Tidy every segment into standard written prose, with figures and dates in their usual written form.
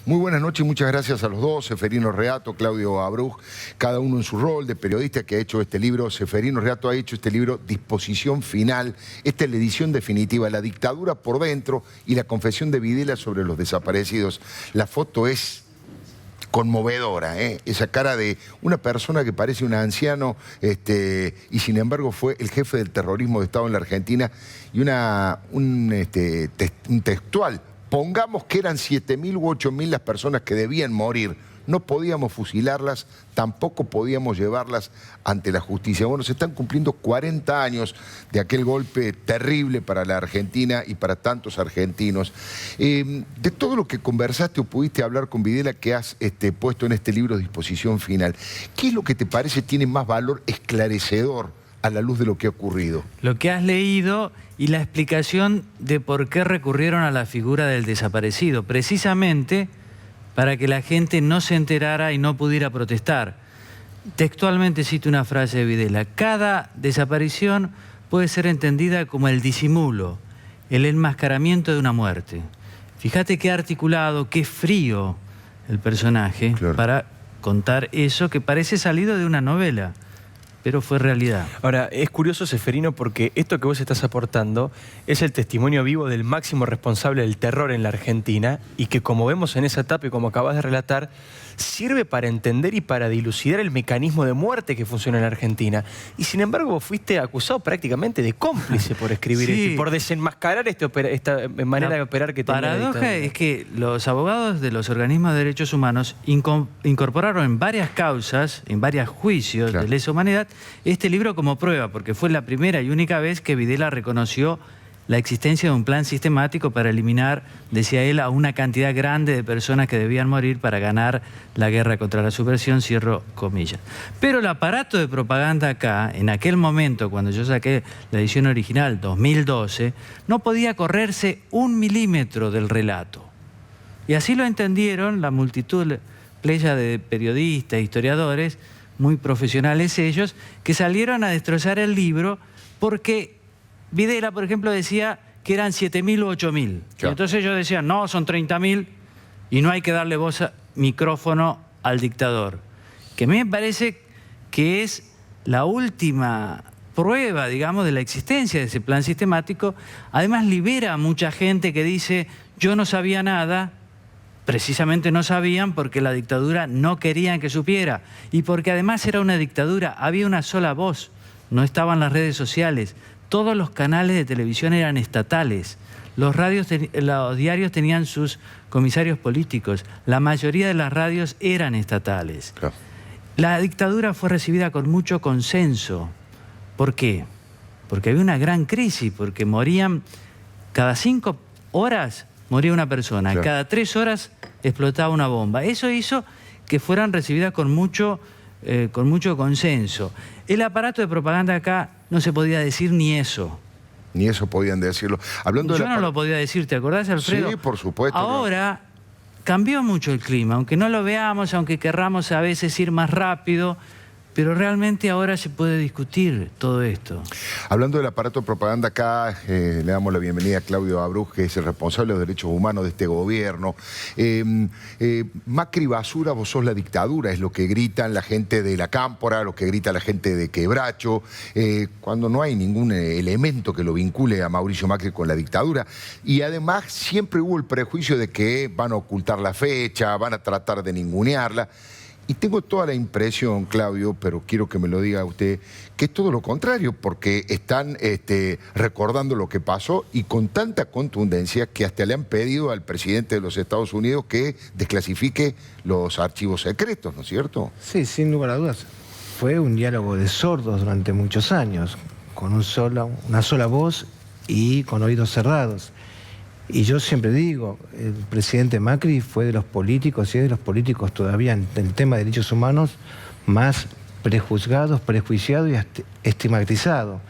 Muy buenas noches y muchas gracias a los dos, Seferino Reato, Claudio Abruj, cada uno en su rol de periodista que ha hecho este libro. Seferino Reato ha hecho este libro Disposición Final. Esta es la edición definitiva, La dictadura por dentro y la confesión de Videla sobre los desaparecidos. La foto es conmovedora, ¿eh? Esa cara de una persona que parece un anciano y sin embargo fue el jefe del terrorismo de Estado en la Argentina y un textual. Pongamos que eran 7.000 u 8.000 las personas que debían morir. No podíamos fusilarlas, tampoco podíamos llevarlas ante la justicia. Bueno, se están cumpliendo 40 años de aquel golpe terrible para la Argentina y para tantos argentinos. De todo lo que conversaste o pudiste hablar con Videla que has puesto en este libro Disposición Final, ¿qué es lo que te parece tiene más valor esclarecedor a la luz de lo que ha ocurrido? Lo que has leído y la explicación de por qué recurrieron a la figura del desaparecido, precisamente para que la gente no se enterara y no pudiera protestar. Textualmente cito una frase de Videla: cada desaparición puede ser entendida como el disimulo, el enmascaramiento de una muerte. Fíjate qué articulado, qué frío el personaje, claro, para contar eso que parece salido de una novela, pero fue realidad. Ahora, es curioso, Seferino, porque esto que vos estás aportando es el testimonio vivo del máximo responsable del terror en la Argentina y que, como vemos en esa etapa y como acabas de relatar, sirve para entender y para dilucidar el mecanismo de muerte que funciona en la Argentina. Y sin embargo, vos fuiste acusado prácticamente de cómplice por escribir esto y por desenmascarar esta manera de operar que tenía la dictadura. La paradoja es que los abogados de los organismos de derechos humanos incorporaron en varias causas, en varios juicios de lesa humanidad, este libro como prueba, porque fue la primera y única vez que Videla reconoció la existencia de un plan sistemático para eliminar, decía él, a una cantidad grande de personas que debían morir para ganar la guerra contra la subversión, cierro comillas. Pero el aparato de propaganda acá, en aquel momento, cuando yo saqué la edición original, 2012, no podía correrse 1 milímetro del relato. Y así lo entendieron la multitud, playa de periodistas, historiadores, muy profesionales ellos, que salieron a destrozar el libro porque Videla, por ejemplo, decía que eran 7.000 u 8.000. Claro. Entonces ellos decían, no, son 30.000 y no hay que darle micrófono al dictador. Que a mí me parece que es la última prueba, digamos, de la existencia de ese plan sistemático. Además, libera a mucha gente que dice, yo no sabía nada. Precisamente no sabían porque la dictadura no querían que supiera y porque además era una dictadura, había una sola voz, no estaban las redes sociales, todos los canales de televisión eran estatales, los diarios tenían sus comisarios políticos, la mayoría de las radios eran estatales. Claro. La dictadura fue recibida con mucho consenso. ¿Por qué? Porque había una gran crisis, porque morían cada 5 horas. Moría una persona, claro, cada 3 horas explotaba una bomba. Eso hizo que fueran recibidas con mucho consenso. El aparato de propaganda acá no se podía decir ni eso. Ni eso podían decirlo. Yo no lo podía decir, ¿te acordás, Alfredo? Sí, por supuesto. Ahora cambió mucho el clima, aunque no lo veamos, aunque querramos a veces ir más rápido, pero realmente ahora se puede discutir todo esto. Hablando del aparato de propaganda acá, le damos la bienvenida a Claudio Abruj, que es el responsable de los derechos humanos de este gobierno. Macri basura, vos sos la dictadura, es lo que gritan la gente de la Cámpora, lo que grita la gente de Quebracho, cuando no hay ningún elemento que lo vincule a Mauricio Macri con la dictadura. Y además siempre hubo el prejuicio de que van a ocultar la fecha, van a tratar de ningunearla. Y tengo toda la impresión, Claudio, pero quiero que me lo diga usted, que es todo lo contrario, porque están recordando lo que pasó y con tanta contundencia que hasta le han pedido al presidente de los Estados Unidos que desclasifique los archivos secretos, ¿no es cierto? Sí, sin lugar a dudas. Fue un diálogo de sordos durante muchos años, con una sola voz y con oídos cerrados. Y yo siempre digo, el presidente Macri fue de los políticos y es de los políticos todavía en el tema de derechos humanos más prejuzgados, prejuiciados y estigmatizados.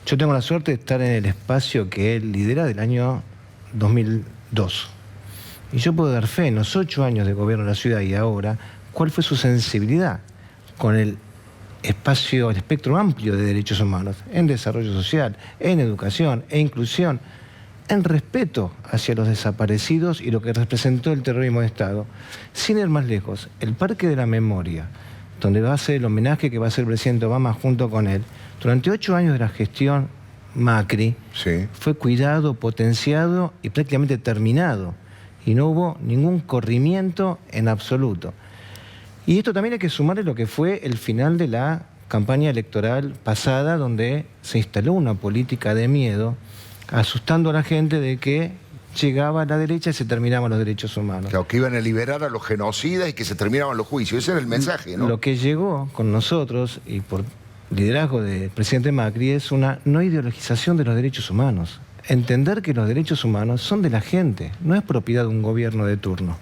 Yo tengo la suerte de estar en el espacio que él lidera del año 2002. Y yo puedo dar fe en los 8 años de gobierno de la ciudad y ahora, cuál fue su sensibilidad con el espectro amplio de derechos humanos, en desarrollo social, en educación e inclusión. en respeto hacia los desaparecidos y lo que representó el terrorismo de Estado. Sin ir más lejos, el Parque de la Memoria, donde va a ser el homenaje que va a hacer el presidente Obama junto con él, durante 8 años de la gestión Macri, Sí. fue cuidado, potenciado y prácticamente terminado. Y no hubo ningún corrimiento en absoluto. Y esto también hay que sumarle lo que fue el final de la campaña electoral pasada, donde se instaló una política de miedo, asustando a la gente de que llegaba la derecha y se terminaban los derechos humanos. Claro, que iban a liberar a los genocidas y que se terminaban los juicios. Ese era el mensaje, ¿no? Lo que llegó con nosotros, y por liderazgo del presidente Macri, es una no ideologización de los derechos humanos. Entender que los derechos humanos son de la gente, no es propiedad de un gobierno de turno.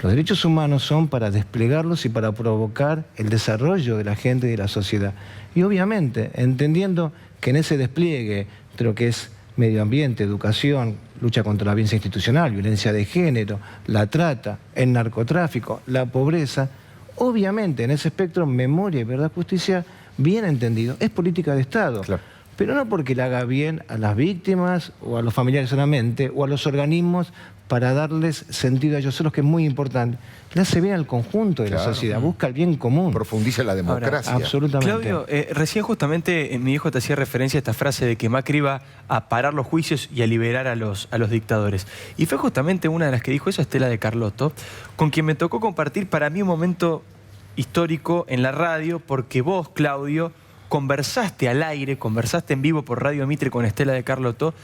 Los derechos humanos son para desplegarlos y para provocar el desarrollo de la gente y de la sociedad. Y obviamente, entendiendo que en ese despliegue de lo que es medio ambiente, educación, lucha contra la violencia institucional, violencia de género, la trata, el narcotráfico, la pobreza, obviamente en ese espectro, memoria y verdad, justicia, bien entendido, es política de Estado. Claro. Pero no porque le haga bien a las víctimas o a los familiares solamente, o a los organismos para darles sentido a ellos solos, que es muy importante. Le hace bien al conjunto de la sociedad, busca el bien común. Profundiza la democracia. Ahora, absolutamente. Claudio, recién justamente mi hijo te hacía referencia a esta frase de que Macri iba a parar los juicios y a liberar a los dictadores. Y fue justamente una de las que dijo eso Estela de Carlotto, con quien me tocó compartir para mí un momento histórico en la radio, porque vos, Claudio, conversaste al aire, conversaste en vivo por Radio Mitre con Estela de Carlotto,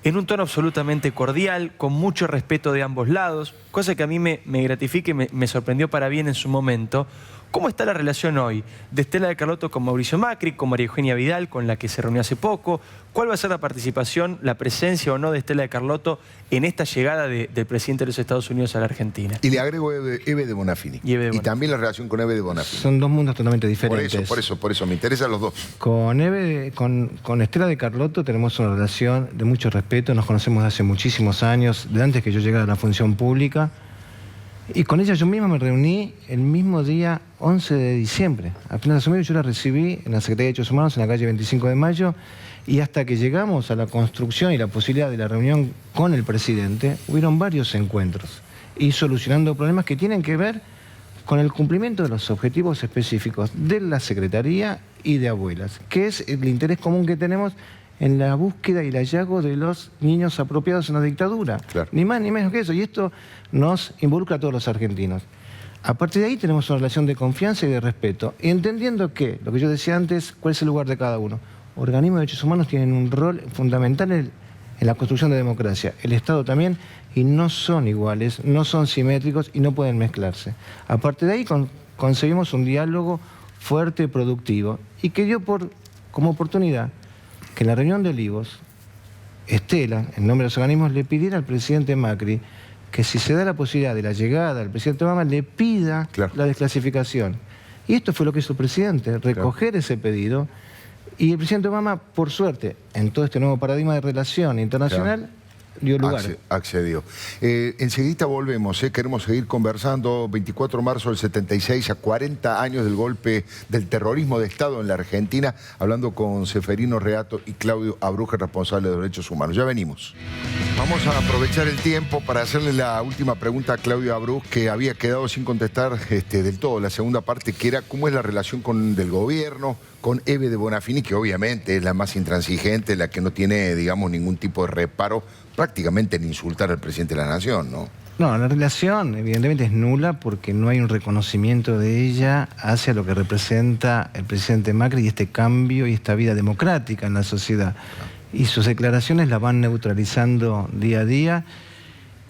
en un tono absolutamente cordial, con mucho respeto de ambos lados, cosa que a mí me gratifica y me sorprendió para bien en su momento. ¿Cómo está la relación hoy de Estela de Carlotto con Mauricio Macri, con María Eugenia Vidal, con la que se reunió hace poco? ¿Cuál va a ser la participación, la presencia o no de Estela de Carlotto en esta llegada del presidente de los Estados Unidos a la Argentina? Y le agrego Eve de Bonafini. Y también la relación con Eve de Bonafini. Son dos mundos totalmente diferentes. Por eso, me interesan los dos. Con Estela de Carlotto tenemos una relación de mucho respeto, nos conocemos hace muchísimos años, de antes que yo llegara a la función pública. Y con ella yo misma me reuní el mismo día 11 de diciembre. Apenas asumí, yo la recibí en la Secretaría de Derechos Humanos en la calle 25 de Mayo, y hasta que llegamos a la construcción y la posibilidad de la reunión con el presidente, hubieron varios encuentros y solucionando problemas que tienen que ver con el cumplimiento de los objetivos específicos de la Secretaría y de Abuelas, que es el interés común que tenemos en la búsqueda y el hallazgo de los niños apropiados en la dictadura. Claro. Ni más ni menos que eso. Y esto nos involucra a todos los argentinos. A partir de ahí tenemos una relación de confianza y de respeto, entendiendo que, lo que yo decía antes, cuál es el lugar de cada uno. Organismos de derechos humanos tienen un rol fundamental en la construcción de democracia. El Estado también, y no son iguales, no son simétricos y no pueden mezclarse. A partir de ahí conseguimos un diálogo fuerte y productivo, y que dio como oportunidad que en la reunión de Olivos, Estela, en nombre de los organismos, le pidiera al presidente Macri que si se da la posibilidad de la llegada del presidente Obama, le pida la desclasificación. Y esto fue lo que hizo el presidente, recoger ese pedido. Y el presidente Obama, por suerte, en todo este nuevo paradigma de relación internacional, dio lugar. Accedió. Enseguida volvemos, queremos seguir conversando. 24 de marzo del 76, a 40 años del golpe del terrorismo de Estado en la Argentina, hablando con Ceferino Reato y Claudio Abruje, responsable de derechos humanos. Ya venimos. Vamos a aprovechar el tiempo para hacerle la última pregunta a Claudio Abruje, que había quedado sin contestar del todo la segunda parte, que era cómo es la relación del gobierno con Eve de Bonafini, que obviamente es la más intransigente, la que no tiene, digamos, ningún tipo de reparo prácticamente en insultar al presidente de la Nación, ¿no? No, la relación evidentemente es nula porque no hay un reconocimiento de ella hacia lo que representa el presidente Macri y este cambio y esta vida democrática en la sociedad. Y sus declaraciones la van neutralizando día a día.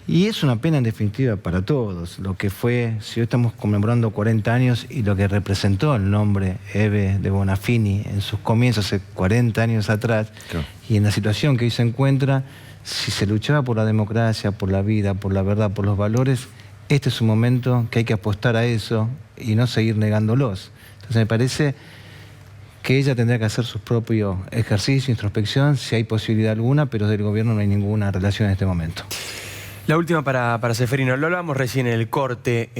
Y es una pena en definitiva para todos, lo que fue, si hoy estamos conmemorando 40 años y lo que representó el nombre Eve de Bonafini en sus comienzos hace 40 años atrás, y en la situación que hoy se encuentra, si se luchaba por la democracia, por la vida, por la verdad, por los valores, este es un momento que hay que apostar a eso y no seguir negándolos. Entonces me parece que ella tendrá que hacer su propio ejercicio, introspección, si hay posibilidad alguna, pero del gobierno no hay ninguna relación en este momento. La última para Ceferino, lo hablamos recién en el corte,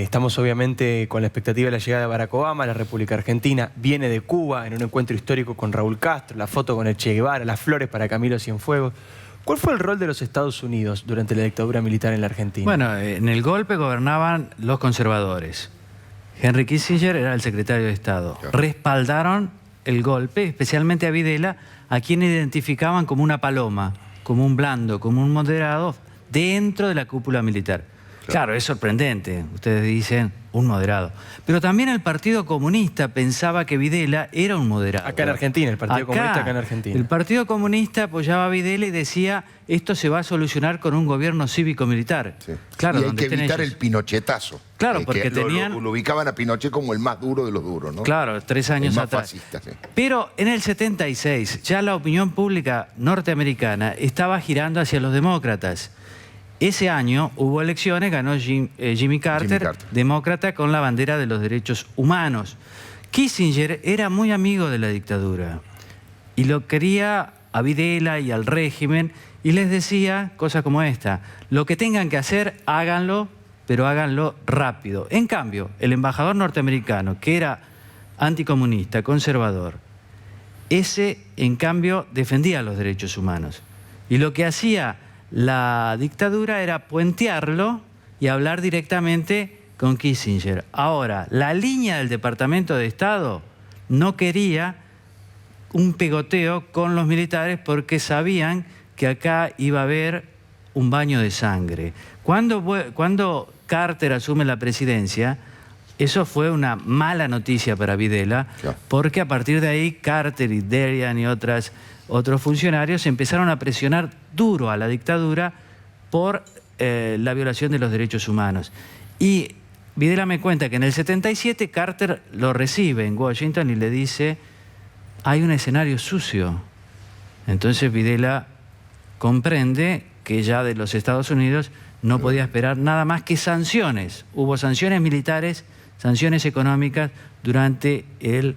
estamos obviamente con la expectativa de la llegada de Barack Obama a la República Argentina, viene de Cuba en un encuentro histórico con Raúl Castro, la foto con el Che Guevara, las flores para Camilo Cienfuegos. ¿Cuál fue el rol de los Estados Unidos durante la dictadura militar en la Argentina? Bueno, en el golpe gobernaban los conservadores. Henry Kissinger era el secretario de Estado. Claro. Respaldaron el golpe, especialmente a Videla, a quien identificaban como una paloma, como un blando, como un moderado, dentro de la cúpula militar. Claro, es sorprendente. Ustedes dicen un moderado. Pero también el Partido Comunista pensaba que Videla era un moderado. Acá en Argentina, el Partido Comunista acá en Argentina. El Partido Comunista apoyaba a Videla y decía, esto se va a solucionar con un gobierno cívico-militar. Sí. Claro, y hay donde que estén evitar ellos. el pinochetazo. Claro, porque que tenían... lo ubicaban a Pinochet como el más duro de los duros, ¿no? Claro, 3 años el más atrás. fascista, sí. Pero en el 76 ya la opinión pública norteamericana estaba girando hacia los demócratas. Ese año hubo elecciones, ganó Jimmy Carter, demócrata con la bandera de los derechos humanos. Kissinger era muy amigo de la dictadura y lo quería a Videla y al régimen y les decía cosas como esta: lo que tengan que hacer, háganlo, pero háganlo rápido. En cambio, el embajador norteamericano, que era anticomunista, conservador, ese, en cambio, defendía los derechos humanos. Y lo que hacía la dictadura era puentearlo y hablar directamente con Kissinger. Ahora, la línea del Departamento de Estado no quería un pegoteo con los militares porque sabían que acá iba a haber un baño de sangre. Cuando Carter asume la presidencia, eso fue una mala noticia para Videla, Claro. porque a partir de ahí Carter y Darien y otros funcionarios empezaron a presionar duro a la dictadura por la violación de los derechos humanos. Y Videla me cuenta que en el 77 Carter lo recibe en Washington y le dice, hay un escenario sucio. Entonces Videla comprende que ya de los Estados Unidos no podía esperar nada más que sanciones. Hubo sanciones militares, sanciones económicas durante el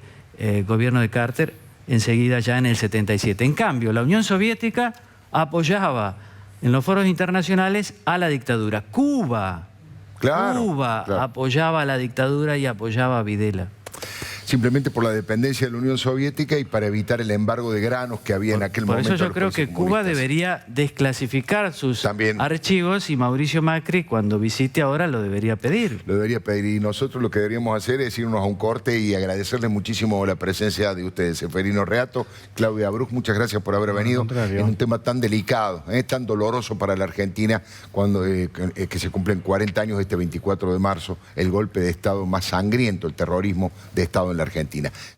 gobierno de Carter, enseguida ya en el 77. En cambio, la Unión Soviética apoyaba en los foros internacionales a la dictadura. Cuba apoyaba a la dictadura y apoyaba a Videla. Simplemente por la dependencia de la Unión Soviética y para evitar el embargo de granos que había en aquel momento. Por eso yo los creo países que Cuba comunistas. debería desclasificar sus También. archivos y Mauricio Macri, cuando visite ahora, lo debería pedir. Lo debería pedir y nosotros lo que deberíamos hacer es irnos a un corte y agradecerle muchísimo la presencia de ustedes. Seferino Reato, Claudia Abruz, muchas gracias por haber venido en un tema tan delicado, tan doloroso para la Argentina, cuando que se cumplen 40 años este 24 de marzo, el golpe de Estado más sangriento, el terrorismo de Estado en la Argentina.